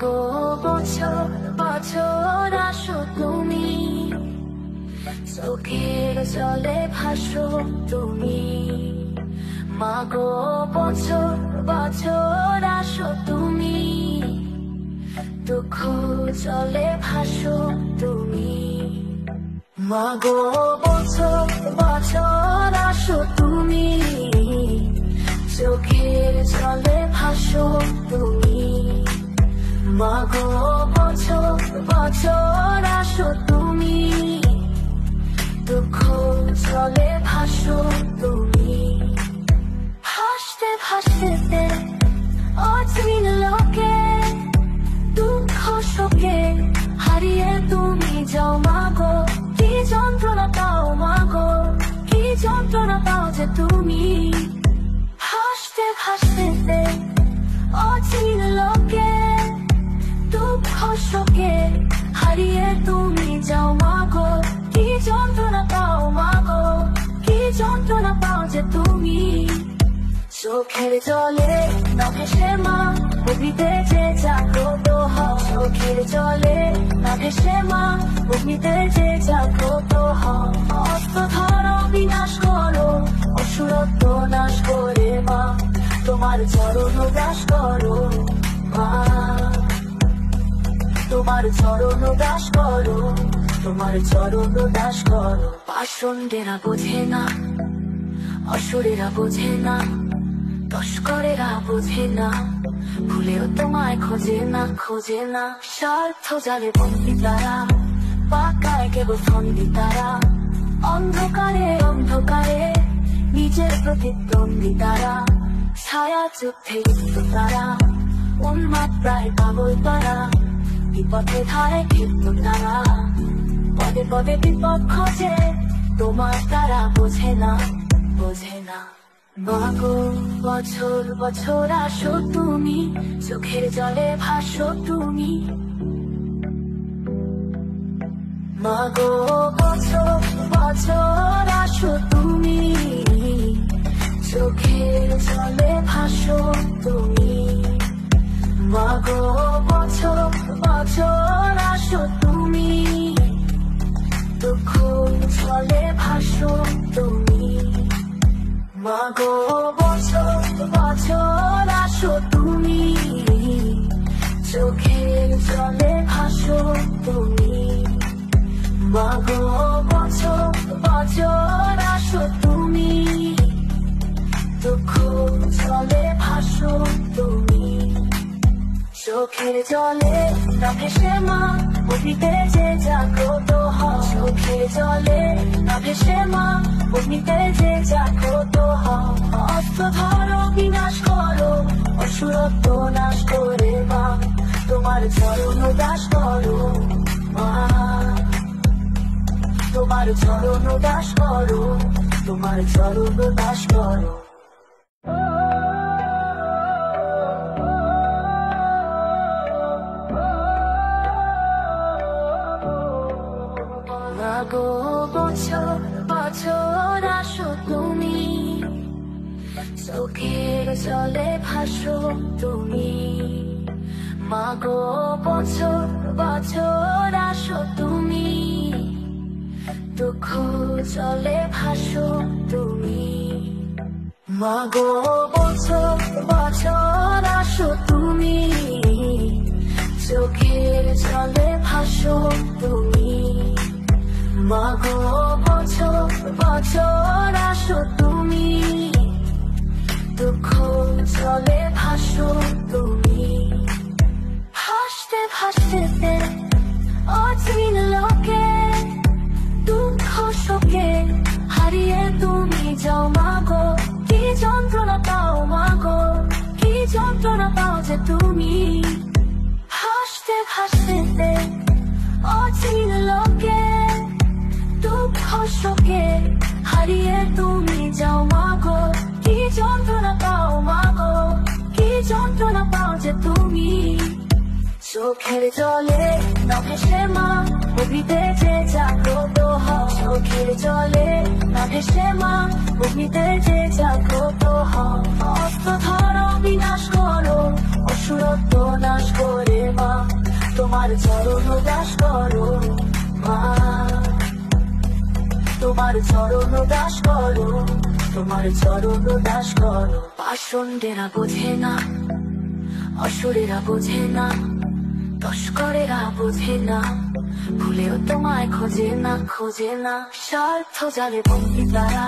মাগো বছর বছর আসো তুমি, চোখের জলে ভাসো তুমি। মাগো বছর বছর আসো তুমি, দুঃখ জলে ভাসো তুমি। মাগো বছর বছর আসো তুমি, চোখের জলে ভাসো তুমি। মাগো বছর বছর আসো তুমি, দুঃখ জলে ভাসো তুমি। হাসতে ভাসতে অচিন লোকে, দুঃখ শোকে হারিয়ে তুমি যাও মাগো। কি যন্ত্রণা পাও মাগো, কি যন্ত্রণা পাও যে তুমি। হাসতে ভাসতে অচিন লোকে, দুঃখ শোকে হারিয়ে তুমি যাও মাগো। কি যন্ত্রণা পাও মাগো, কি যন্ত্রণা পাও যে তুমি। চোখের জলে না ভেসে মা, অগ্নিতে যে জাগ্রত হও। চোখের জলে না ভেসে মা, অগ্নিতে যে জাগ্রত হও। অস্ত্র ধরো বিনাশ করো, অসুরত্ব নাশ করে মা, তোমার চরণ দাস করো মা। তোমার চরণ দাস করো, তোমার চরণ দাস করো। পাষণ্ডেরা বোঝে না, অসুরেরা বোঝে না, তস্করেরা বোঝে না, ভুলেও তোমায় খোঁজে না, খোঁজে না। স্বার্থ জালে বন্দী তারা, পাকায় কেবল ফন্দি তারা। অন্ধকারে অন্ধকারে নিজের প্রতিদ্বন্দ্বী তারা, ছায়া যুদ্ধে লিপ্ত তারা। উন্মাদ প্রায় পাগল তারা, বিপদে ধারে ক্ষিপ্ত তারা। পদে পদে বিপদ খোঁজে, তোমার তারা বোঝে না, বোঝে না। মাগো বছর বছর আসো তুমি, চোখের জলে ভাসো তুমি। মাগো বছর বছর আসো তুমি, চোখের জলে ভাসো তুমি। মাগো বছর বছর আসো তুমি, দুঃখ জলে ভাসো তুমি। মাগো বছর বছর আসো তুমি, চোখের জলে ভাসো তুমি। মাগো বছর বছর আসো তুমি, দুঃখ জলে ভাসো তুমি। চোখের জলে না ভেসে মা, অগ্নিতে যে জাগ্রত হও। চোখের জলে না ভেসে মা, অগ্নিতে যে জাগ্রত হও। অস্ত্র ধরো বিনাশ করো, অসুরত্ব নাশ করে মা, তোমার চরণ দাস করো মা। তোমার চরণ দাস করো, তোমার চরণ দাস করো। মাগো বছর বছর আসো তুমি, চোখের জলে ভাসো তুমি। মাগো বছর বছর আসো তুমি, দুঃখ জলে ভাসো তুমি। মাগো বছর বছর আসো তুমি, চোখের জলে ভাসো তুমি। মাগো বছর বছর আসো তুমি, দুঃখ জলে ভাসো তুমি। হাসতে ভাসতে অচিন লোকে, দুঃখ শোকে হারিয়ে তুমি যাও মাগো। কি যন্ত্রণা পাও মাগো, কি যন্ত্রণা পাও যে তুমি। হাসতে ভাসতে অচিন লোকে, দুঃখ শোকে হারিয়ে তুমি যাও মাগো। কি যন্ত্রণা পাও মাগো, কি যন্ত্রণা পাও যে তুমি। চোখের জলে না ভেসে মা অগ্নিতে যে জাগ্রত হও চোখের জলে না ভেসে মা অগ্নিতে যে জাগ্রত হও অস্ত্র ধরো বিনাশ করো অসুরত্ব নাশ করে মা তোমার চরণ দাস করো মা তোমার চরণ দাস করো তোমার চরণ দাস করো পাষণ্ডেরা বোঝে না অসুরেরা বোঝে না তস্করেরা বোঝে না ভুলেও তোমায় খোঁজে না স্বার্থ জালে বন্দী তারা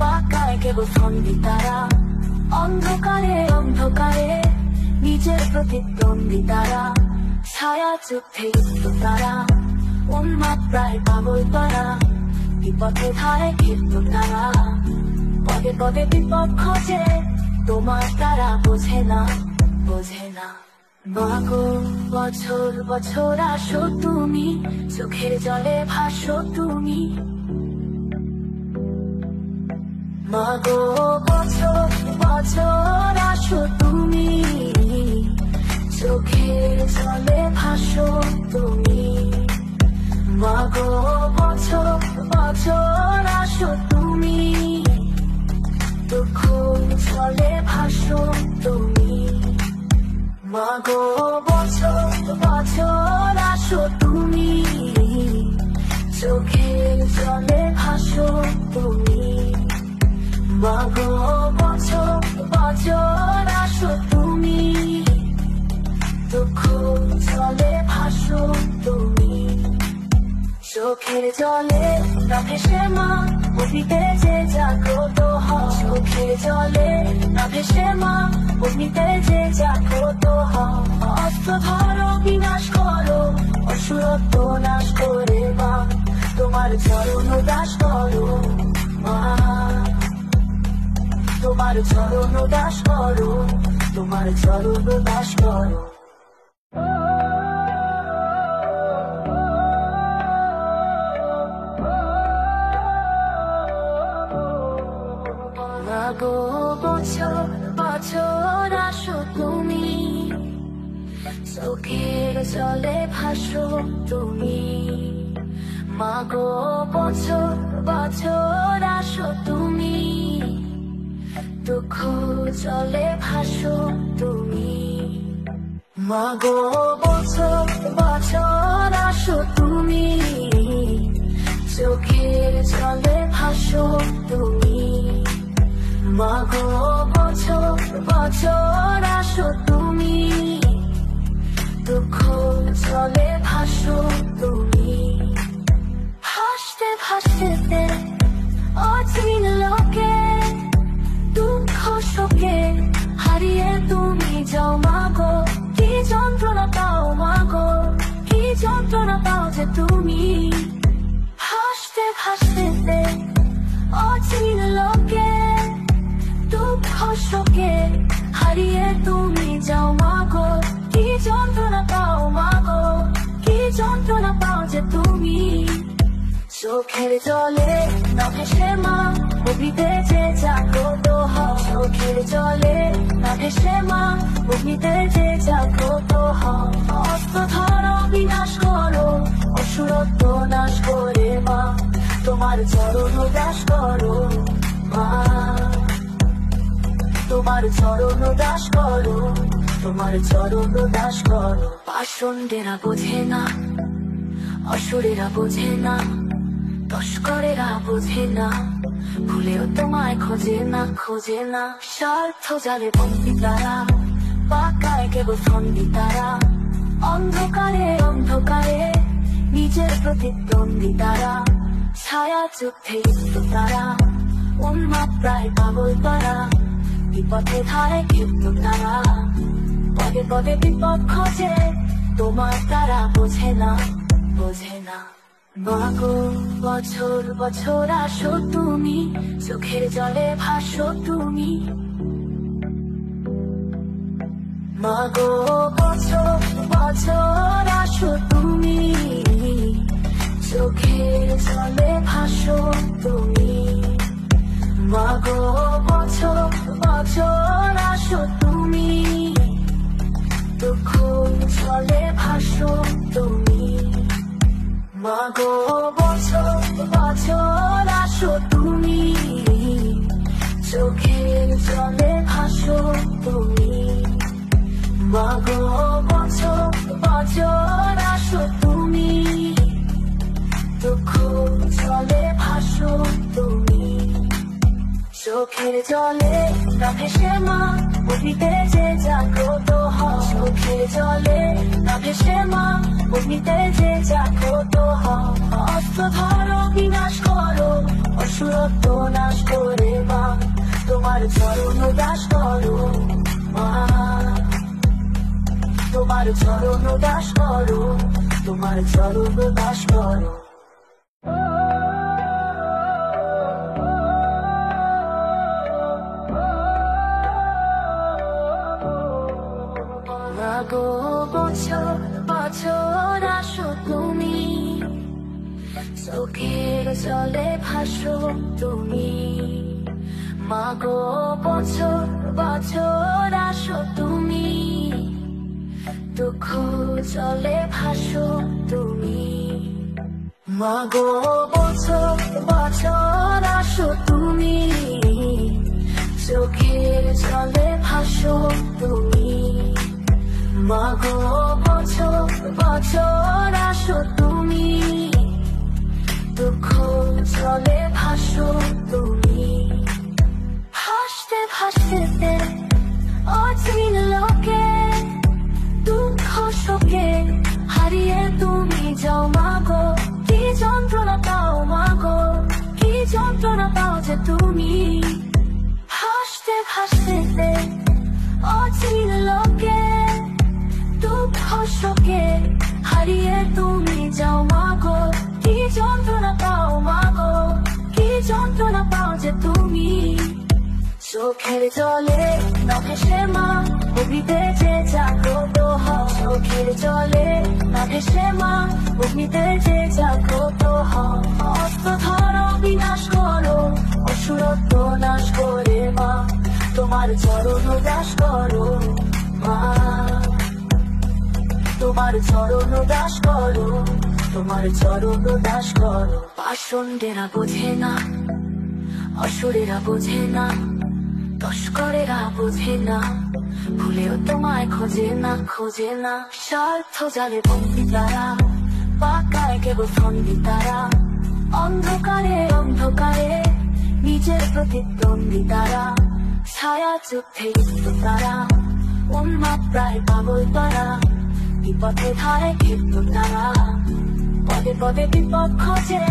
পাকায় কেবল ফন্দি তারা অন্ধকারে নিজের প্রতিদ্বন্দ্বী তারা ছায়া যুদ্ধে লিপ্ত তারা উন্মাদ প্রায় পাগল তারা বিপদে ধারে ক্ষিপ্ত তারা পদে পদে বিপদ খোঁজে তোমার তারা বোঝে না মাগো বছর বছর আসো তুমি চোখের জলে ভাসো তুমি মাগো বছর বছর আসো তুমি চোখের জলে ভাসো তুমি মাগো বছর বছর আসো তুমি দুঃখ জলে ভাসো তুমি মাগো বছর বছর আসো তুমি চোখের জলে ভাসো তুমি মাগো বছর বছর আসো তুমি দুঃখ জলে ভাসো তুমি চোখের জলে না ভেসে মা অগ্নিতে যে জাগ্রত হও চোখের জলে না ভেসে মা অগ্নিতে যে জাগ্রত হও অস্ত্র ধরো বিনাশ করো অসুরত্ব নাশ করে মা তোমার চরণ দাস করো মা তোমার চরণ দাস করো তোমার চরণ দাস করো মাগো বছর বছর আসো তুমি চোখের জলে ভাসো তুমি মাগো বছর বছর আসো তুমি দুঃখ জলে ভাসো তুমি মাগো বছর বছর আসো তুমি চোখের জলে ভাসো তুমি মাগো বছর বছর আসো তুমি দুঃখ জলে ভাসো তুমি ভাসতে ভাসতে অচিন লোকে দুঃখ শোকে হারিয়ে তুমি যাও মাগো কি যন্ত্রণা পাও মাগো কি যন্ত্রণা পাও যে তুমি ভাসতে ভাসতে অচিন লোকে দুঃখ শোকে হারিয়ে তুমি যাও মাগো কি যন্ত্রণা পাও মাগো কি যন্ত্রণা পাও যে তুমি চোখের জলে না ভেসে মা অগ্নিতে যে জাগ্রত হও চোখের জলে না ভেসে মা অগ্নিতে যে জাগ্রত হও অস্ত্র ধরো বিনাশ করো অসুরত্ব নাশ করে মা তোমার চরণ দাস করো মা তোমার চরণ দাস করো তোমার চরণ দাস করো পাষণ্ডেরা বোঝে না অসুরেরা বোঝে না তস্করেরা বোঝে না ভুলেও তোমায় খোঁজে না স্বার্থ জালে বন্দী তারা পাকায় কেবল ফন্দি তারা অন্ধকারে নিজের প্রতিদ্বন্দ্বী তারা ছায়া যুদ্ধে লিপ্ত তারা উন্মাদ প্রায় পাগল তারা বিপদে ধারে ক্ষিপ্ত তারা পদে পদে বিপদ খোঁজে তোমার তারা বোঝে না মাগো বছর বছর আসো তুমি চোখের জলে ভাসো তুমি মাগো বছর বছর আসো তুমি চোখের জলে ভাসো তুমি মাগো বছর বছর আসো তুমি দুঃখ জলে মাগো বছর বছর আসো তুমি, চোখের জলে ভাসো তুমি। মাগো বছর বছর আসো তুমি, দুঃখ জলে ভাসো তুমি। চোখের জলে না ভেসে মা অগ্নিতে যে জাগ্রত হও। চোখের জলে না ভেসে মা অগ্নিতে যে জাগ্রত হও। অস্ত্র ধরো বিনাশ করো, অসুরত্ব নাশ করে মা তোমার চরণ দাস করো মা। তোমার চরণ দাস করো, তোমার চরণ দাস করো। মাগো বছর বছর আসো তুমি, চোখের জলে ভাসো তুমি। মাগো বছর বছর আসো তুমি, দুঃখ জলে ভাসো তুমি। মাগো বছর বছর আসো তুমি, চোখের জলে ভাসো তুমি। মাগো বছর বছর আসো তুমি, দুঃখ জলে ভাসো তুমি। ভাসতে ভাসতে অচিন লোকে, দুঃখ শোকে হারিয়ে তুমি যাও মাগো। কি যন্ত্রণা পাও মাগো, কি যন্ত্রণা পাও যে তুমি। ভাসতে ভাসতে অচিন লোকে, দুঃখ শোকে হারিয়ে তুমি যাও মাগো। কি যন্ত্রণা পাও মাগো, কি যন্ত্রণা পাও যে তুমি। চোখের জলে না ভেসে মা অগ্নিতে যে জাগ্রত হও। চোখের জলে না ভেসে মা অগ্নিতে যে জাগ্রত হও। অস্ত্র ধরো বিনাশ করো, অসুরত্ব নাশ করে মা তোমার চরণ দাস করো মা। তোমার চরণ দাস করো, তোমার চরণ দাস করো। পাষণ্ডেরা বোঝে না, অসুরেরা বোঝে না, তস্করেরা বোঝে না, ভুলেও তোমায় খোঁজে না, খোঁজে না। স্বার্থ জালে বন্দী তারা, পাকায় কেবল ফন্দি তারা। অন্ধকারে অন্ধকারে নিজের প্রতিদ্বন্দ্বী তারা। ছায়া যুদ্ধে লিপ্ত তারা, উন্মাদ প্রায় পাগল তারা। বিপদে ধারে ক্ষিপ্ত তারা, পদে পদে বিপদ খোঁজে,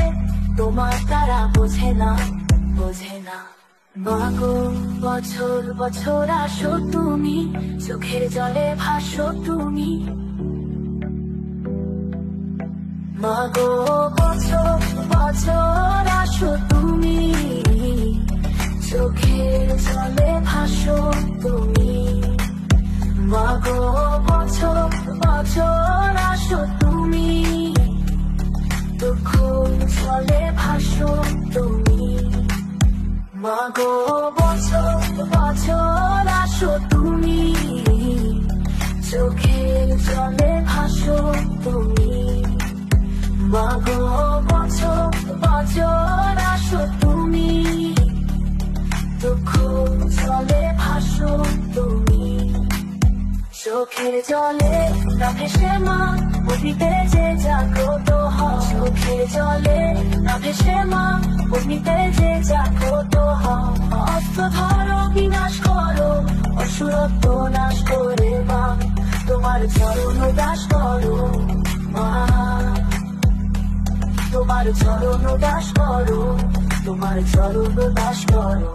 তোমার তারা বোঝে না, বোঝে না। মাগো বছর বছর আসো তুমি, চোখের জলে ভাসো তুমি। মাগো বছর বছর আসো তুমি, চোখের জলে ভাসো তুমি। মাগো বছর বছর আসো তুমি, দুঃখ জলে ভাসো তুমি। মাগো বছর বছর আসো তুমি, চোখের জলে ভাসো তুমি। মাগো বছর বছর আসো তুমি, দুঃখ জলে ভাসো তুমি। চোখের জলে না ভেসে মা অগ্নিতে যে জাগ্রত হও। চোখের জলে না ভেসে মা অগ্নিতে যে জাগ্রত হও। অস্ত্র ধরো বিনাশ করো, অসুরত্ব নাশ করে মা তোমার চরণ দাস করো মা। তোমার চরণ দাস করো, তোমার চরণ দাস করো।